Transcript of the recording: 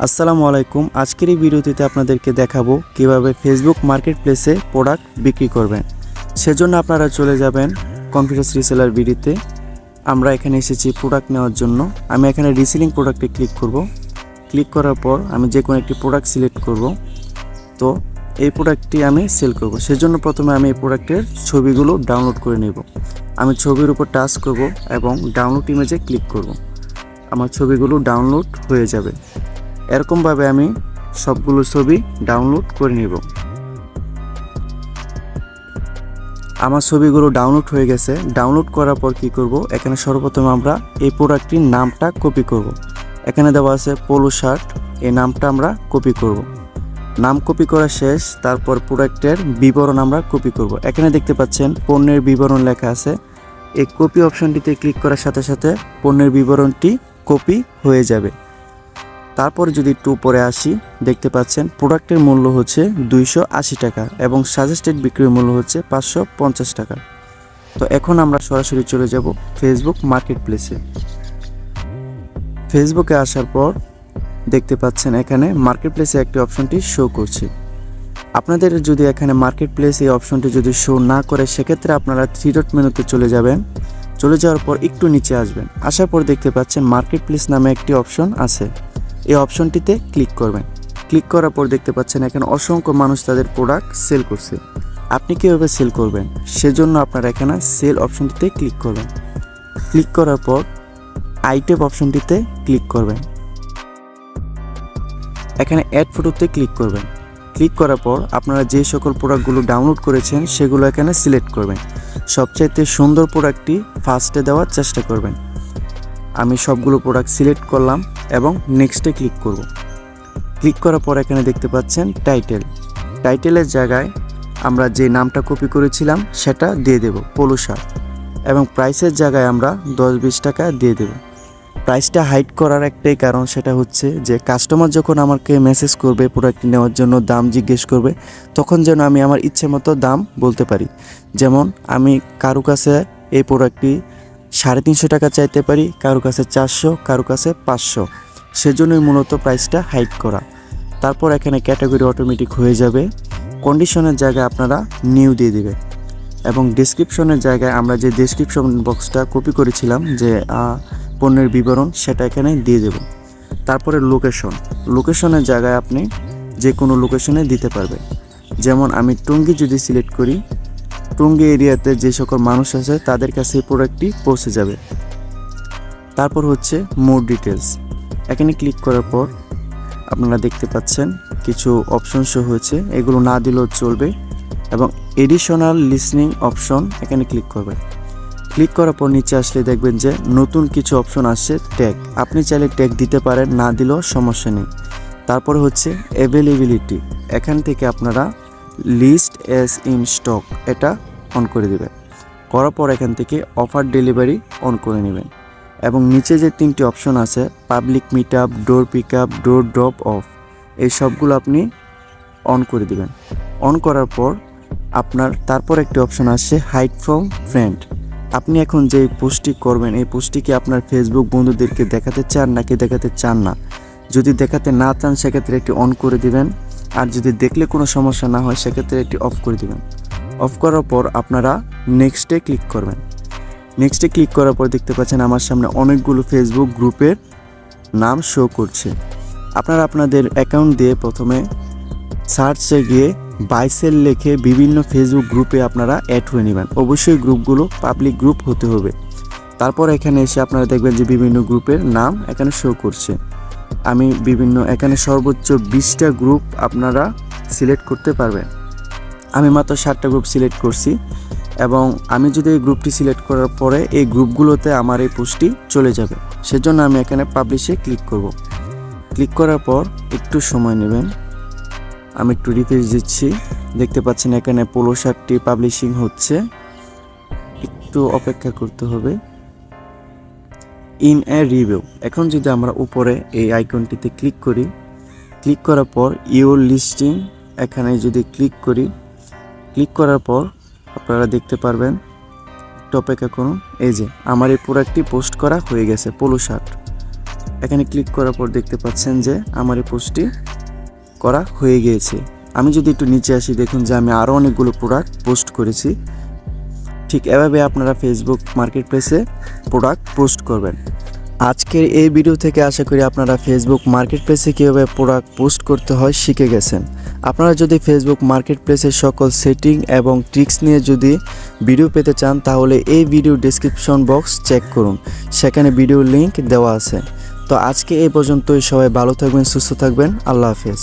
আসসালামু আলাইকুম। আজকের এই ভিডিওটিতে আপনাদেরকে দেখাবো কিভাবে ফেসবুক মার্কেটপ্লেসে প্রোডাক্ট বিক্রি করবেন। সেজন্য আপনারা চলে যাবেন কনফিডেন্স রিসেলার ভিডিওতে। আমরা এখানে এসেছি প্রোডাক্ট নেওয়ার জন্য। আমি এখানে রিসেলিং প্রোডাক্টে ক্লিক করব। ক্লিক করার পর আমি যে কোনো একটি প্রোডাক্ট সিলেক্ট করব। তো এই প্রোডাক্টটি আমি সেল করব। সেজন্য প্রথমে আমি এই প্রোডাক্টের ছবিগুলো ডাউনলোড করে নেব। আমি ছবির উপর টাচ করব এবং ডাউনলোড ইমেজে ক্লিক করব। আমার ছবিগুলো ডাউনলোড হয়ে যাবে। এরকমভাবে আমি সবগুলো ছবি ডাউনলোড করে নেব। আমার ছবিগুলো ডাউনলোড হয়ে গেছে। ডাউনলোড করার পর কি করব, এখানে সর্বপ্রথম আমরা এই প্রোডাক্টটির নামটা কপি করব। এখানে দেওয়া আছে পোলো শার্ট, এই নামটা আমরা কপি করব। নাম কপি করা শেষ, তারপর প্রোডাক্টের বিবরণ আমরা কপি করব। এখানে দেখতে পাচ্ছেন পণ্যের বিবরণ লেখা আছে। এই কপি অপশনটিতে ক্লিক করার সাথে সাথে পণ্যের বিবরণটি কপি হয়ে যাবে। তারপর যদি একটু উপরে আসি, দেখতে পাচ্ছেন প্রোডাক্টের মূল্য হচ্ছে 280 টাকা এবং সাজেস্টেড বিক্রির মূল্য হচ্ছে 550 টাকা। তো এখন আমরা সরাসরি চলে যাব ফেসবুক মার্কেটপ্লেসে। ফেসবুকে আসার পর দেখতে পাচ্ছেন এখানে মার্কেটপ্লেসে একটি অপশনটি শো করছে। আপনাদের যদি এখানে মার্কেটপ্লেস এই অপশনটি যদি শো না করে, সেক্ষেত্রে আপনারা 3 ডট মেনুতে চলে যাবেন। চলে যাওয়ার পর একটু নিচে আসবেন। আসার পর দেখতে পাচ্ছেন মার্কেটপ্লেস নামে একটি অপশন আছে। এই অপশনটিতে ক্লিক করবেন। ক্লিক করার পর দেখতে পাচ্ছেন এখানে অসংখ্য মানুষ তাদের প্রোডাক্ট সেল করছে। আপনি কীভাবে সেল করবেন, সেজন্য আপনারা এখানে সেল অপশনটিতে ক্লিক করবেন। ক্লিক করার পর আইটেম অপশনটিতে ক্লিক করবেন। এখানে অ্যাড ফটোতে ক্লিক করবেন। ক্লিক করার পর আপনারা যে সকল প্রোডাক্টগুলো ডাউনলোড করেছেন সেগুলো এখানে সিলেক্ট করবেন। সবচাইতে সুন্দর প্রোডাক্টটি ফার্স্টে দেওয়ার চেষ্টা করবেন। আমি সবগুলো প্রোডাক্ট সিলেক্ট করলাম এবং নেক্সটে ক্লিক করব। ক্লিক করার পর এখানে দেখতে পাচ্ছেন টাইটেলের জায়গায় আমরা যে নামটা কপি করেছিলাম সেটা দিয়ে দেব, পোলো শার্ট। এবং প্রাইসের জায়গায় আমরা 10-20 টাকা দিয়ে দেব। প্রাইসটা হাইড করার একটাই কারণ, সেটা হচ্ছে যে কাস্টমার যখন আমাকে মেসেজ করবে প্রোডাক্ট নেওয়ার জন্য, দাম জিজ্ঞেস করবে, তখন যেন আমি আমার ইচ্ছে মতো দাম বলতে পারি। যেমন আমি কারো কাছে এই প্রোডাক্টটি 350 টাকা চাইতে পারি, কারো কাছে 400, কারো কাছে 500। সেজন্যই মূলত প্রাইসটা হাইড করা। তারপর এখানে ক্যাটাগরি অটোমেটিক হয়ে যাবে। কন্ডিশনের জায়গায় আপনারা নিউ দিয়ে দিবেন এবং ডেসক্রিপশনের জায়গায় আমরা যে ডেসক্রিপশন বক্সটা কপি করেছিলাম, যে পণ্যের বিবরণ, সেটা এখানে দিয়ে দেব। তারপরে লোকেশনের জায়গায় আপনি যে কোনো লোকেশনে দিতে পারবেন। যেমন আমি টঙ্গী যদি সিলেক্ট করি, টঙ্গী এরিয়াতে যে সকল মানুষ আছে তাদের কাছে এই প্রোডাক্টটি পৌঁছে যাবে। তারপর হচ্ছে মোর ডিটেলস। এখানে ক্লিক করার পর আপনারা দেখতে পাচ্ছেন কিছু অপশন শো হয়েছে। এগুলো না দিলেও চলবে। এবং এডিশনাল লিসনিং অপশন, এখানে ক্লিক করবেন। ক্লিক করার পর নিচে আসলে দেখবেন যে নতুন কিছু অপশন আসছে, ট্যাগ। আপনি চাইলে ট্যাগ দিতে পারেন, না দিলেও সমস্যা নেই। তারপরে হচ্ছে অ্যাভেলেবিলিটি। এখান থেকে আপনারা লিস্ট এস ইন স্টক এটা অন করে দেবেন। করার পর এখান থেকে অফার ডেলিভারি অন করে নেবেন। এবং নিচে যে 3টি অপশন আছে, public meet up, door pick up, door drop off, এই সবগুলো আপনি অন করে দেবেন। অন করার পর তারপর একটি অপশন আসছে হাইড ফ্রম ফ্রেন্ড। আপনি এখন যে পোস্টটি করবেন, এই পোস্টটিকে আপনার ফেসবুক বন্ধুদেরকে দেখাতে চান নাকি দেখাতে চান না। যদি দেখাতে না চান, সেক্ষেত্রে একটি অন করে দিবেন। আর যদি দেখলে কোনো সমস্যা না হয়, সেক্ষেত্রে একটি অফ করে দিবেন। অফ করার পর আপনারা নেক্সটে ক্লিক করবেন। নেক্সটে ক্লিক করার পর দেখতে পাচ্ছেন আমার সামনে অনেকগুলো ফেসবুক গ্রুপের নাম শো করছে। আপনারা আপনাদের অ্যাকাউন্ট দিয়ে প্রথমে সার্চে গিয়ে বাইসেল লিখে বিভিন্ন ফেসবুক গ্রুপে আপনারা অ্যাড হয়ে নেবেন। অবশ্যই গ্রুপগুলো পাবলিক গ্রুপ হতে হবে। তারপর এখানে এসে আপনারা দেখবেন যে বিভিন্ন গ্রুপের নাম এখানে শো করছে। আমি এখানে সর্বোচ্চ 20টা গ্রুপ আপনারা সিলেক্ট করতে পারবেন। আমি মাত্র 7টা গ্রুপ সিলেক্ট করছি। এবং আমি যদি এই গ্রুপটি সিলেক্ট করার পরে এই গ্রুপগুলোতে আমার এই পোস্টটি চলে যাবে। সেজন্য আমি এখানে পাবলিশে ক্লিক করব। ক্লিক করার পর একটু সময় নেবেন। আমি একটু রিফ্রেশ দিচ্ছি। দেখতে পাচ্ছেন এখানে পোলো শার্টটি পাবলিশিং হচ্ছে। একটু অপেক্ষা করতে হবে। In a review. এখন যদি আমরা উপরে এই আইকনটিতে ক্লিক করি, ক্লিক করার পর ইউর লিস্টিং, এখানে যদি ক্লিক করি, ক্লিক করার পর আপনারা দেখতে পারবেন, একটু অপেক্ষা করুন। এই যে আমার এই প্রোডাক্টটি পোস্ট করা হয়ে গেছে, পোলো শার্ট। এখানে ক্লিক করার পর দেখতে পাচ্ছেন যে আমার এই পোস্টটি করা হয়ে গিয়েছে। আমি যদি একটু নিচে আসি, দেখুন যে আমি আরও অনেকগুলো প্রোডাক্ট পোস্ট করেছি। ঠিক এভাবে আপনারা ফেসবুক মার্কেটপ্লেসে প্রোডাক্ট পোস্ট করবেন। আজকের এই ভিডিও থেকে আশা করি আপনারা ফেসবুক মার্কেটপ্লেসে কীভাবে প্রোডাক্ট পোস্ট করতে হয় শিখে গেছেন। আপনারা যদি ফেসবুক মার্কেটপ্লেসের সকল সেটিং এবং ট্রিক্স নিয়ে যদি ভিডিও পেতে চান তাহলে এই ভিডিও ডেসক্রিপশন বক্স চেক করুন, সেখানে ভিডিও লিংক দেওয়া আছে। তো আজকে এই পর্যন্তই। সবাই ভালো থাকবেন, সুস্থ থাকবেন। আল্লাহ হাফেজ।